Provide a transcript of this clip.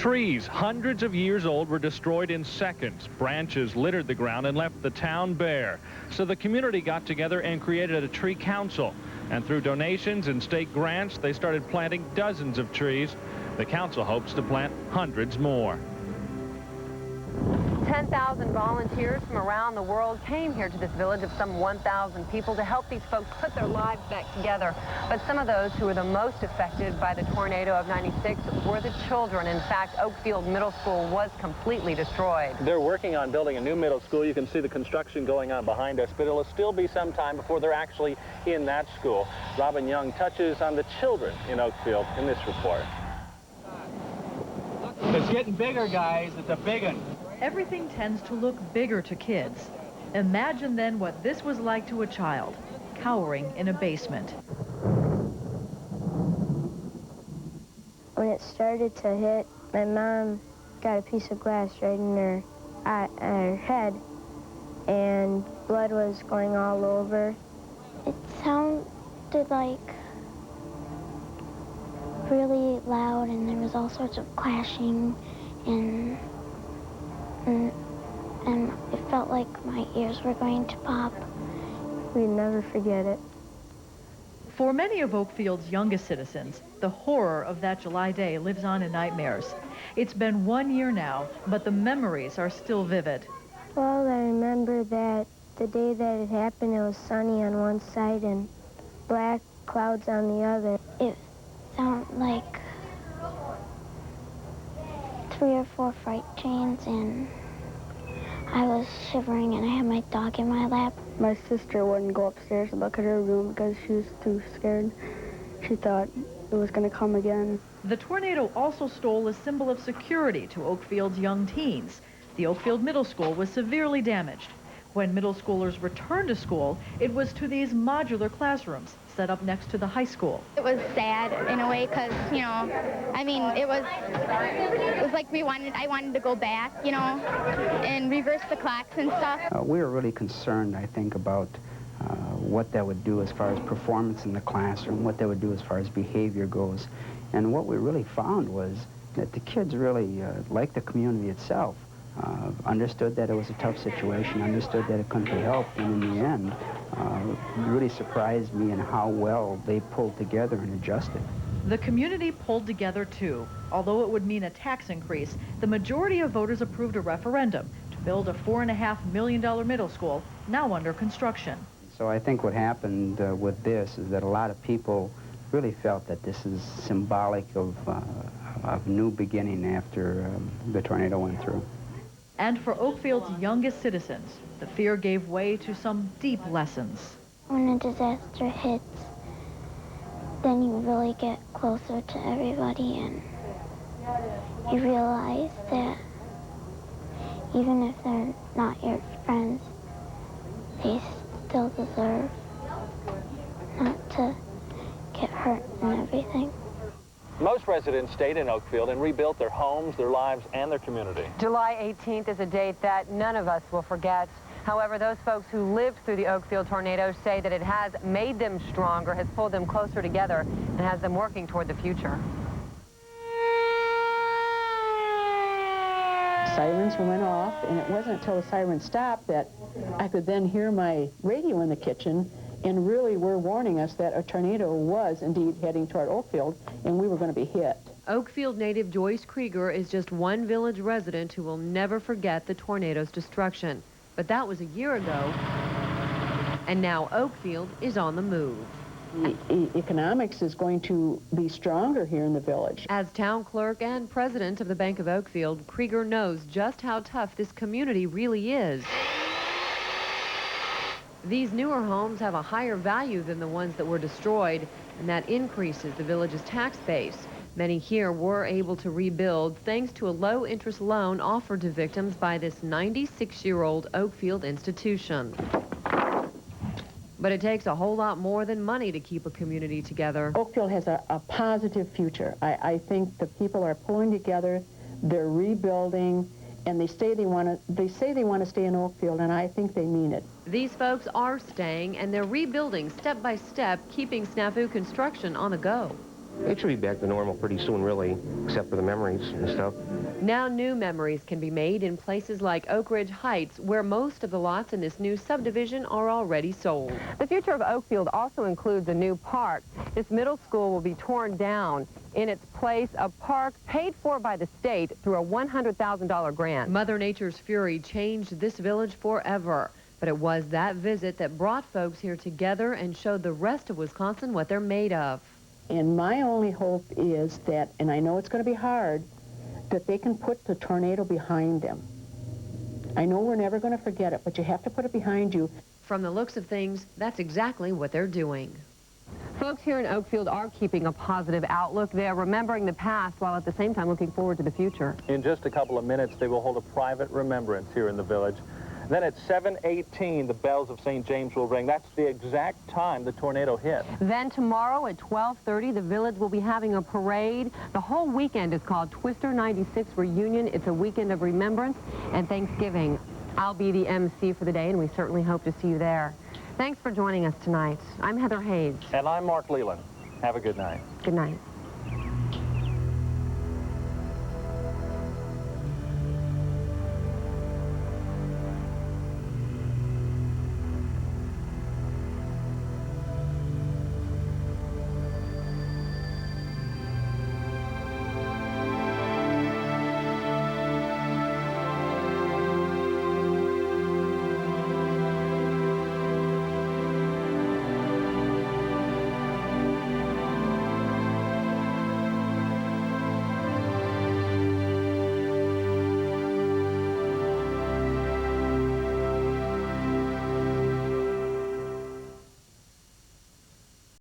Trees hundreds of years old were destroyed in seconds. Branches littered the ground and left the town bare. So the community got together and created a tree council. And through donations and state grants, they started planting dozens of trees. The council hopes to plant hundreds more. 10,000 volunteers from around the world came here to this village of some 1,000 people to help these folks put their lives back together. But some of those who were the most affected by the tornado of '96 were the children. In fact, Oakfield Middle School was completely destroyed. They're working on building a new middle school. You can see the construction going on behind us, but it'll still be some time before they're actually in that school. Robin Young touches on the children in Oakfield in this report. It's getting bigger, guys. It's a big one. Everything tends to look bigger to kids. Imagine then what this was like to a child, cowering in a basement. When it started to hit, my mom got a piece of glass right in her head, and blood was going all over. It sounded like really loud, and there was all sorts of clashing, and it felt like my ears were going to pop. We'd never forget it. For many of Oakfield's youngest citizens, the horror of that July day lives on in nightmares. It's been 1 year now, but the memories are still vivid. Well, I remember that the day that it happened, it was sunny on one side and black clouds on the other. It sounded like 3 or 4 freight trains, and I was shivering, and I had my dog in my lap. My sister wouldn't go upstairs and look at her room because she was too scared. She thought it was going to come again. The tornado also stole a symbol of security to Oakfield's young teens. The Oakfield Middle School was severely damaged. When middle schoolers returned to school, it was to these modular classrooms set up next to the high school. It was sad in a way because, you know, I mean, it was like I wanted to go back, you know, and reverse the clocks and stuff. We were really concerned, I think, about what that would do as far as performance in the classroom, what that would do as far as behavior goes. And what we really found was that the kids really liked the community itself. Understood that it was a tough situation, understood that it couldn't be helped, and in the end, it really surprised me in how well they pulled together and adjusted. The community pulled together too. Although it would mean a tax increase, the majority of voters approved a referendum to build a $4.5 million middle school, now under construction. So I think what happened with this is that a lot of people really felt that this is symbolic of a new beginning after the tornado went through. And for Oakfield's youngest citizens, the fear gave way to some deep lessons. When a disaster hits, then you really get closer to everybody, and you realize that even if they're not your friends, they still deserve not to get hurt and everything. Most residents stayed in Oakfield and rebuilt their homes, their lives, and their community. July 18th is a date that none of us will forget. However, those folks who lived through the Oakfield tornado say that it has made them stronger, has pulled them closer together, and has them working toward the future. Sirens went off, and it wasn't until the sirens stopped that I could then hear my radio in the kitchen, and really were warning us that a tornado was indeed heading toward Oakfield, and we were going to be hit. Oakfield native Joyce Krieger is just one village resident who will never forget the tornado's destruction. But that was a year ago, and now Oakfield is on the move. Economics is going to be stronger here in the village. As town clerk and president of the Bank of Oakfield, Krieger knows just how tough this community really is. These newer homes have a higher value than the ones that were destroyed, and that increases the village's tax base. Many here were able to rebuild thanks to a low-interest loan offered to victims by this 96-year-old Oakfield institution. But it takes a whole lot more than money to keep a community together. Oakfield has a positive future. I think the people are pulling together, they're rebuilding, and they say they want to stay in Oakfield, and I think they mean it. These folks are staying, and they're rebuilding step by step, keeping Snafu construction on the go. It should be back to normal pretty soon, really, except for the memories and stuff. Now new memories can be made in places like Oak Ridge Heights, where most of the lots in this new subdivision are already sold. The future of Oakfield also includes a new park. This middle school will be torn down. In its place, a park paid for by the state through a $100,000 grant. Mother Nature's fury changed this village forever. But it was that visit that brought folks here together and showed the rest of Wisconsin what they're made of. And my only hope is that, and I know it's going to be hard, that they can put the tornado behind them. I know we're never going to forget it, but you have to put it behind you. From the looks of things, that's exactly what they're doing. Folks here in Oakfield are keeping a positive outlook. They're remembering the past while at the same time looking forward to the future. In just a couple of minutes, they will hold a private remembrance here in the village. Then at 7:18, the bells of St. James will ring. That's the exact time the tornado hit. Then tomorrow at 12:30, the village will be having a parade. The whole weekend is called Twister 96 Reunion. It's a weekend of remembrance and Thanksgiving. I'll be the MC for the day, and we certainly hope to see you there. Thanks for joining us tonight. I'm Heather Hayes. And I'm Mark Leland. Have a good night. Good night.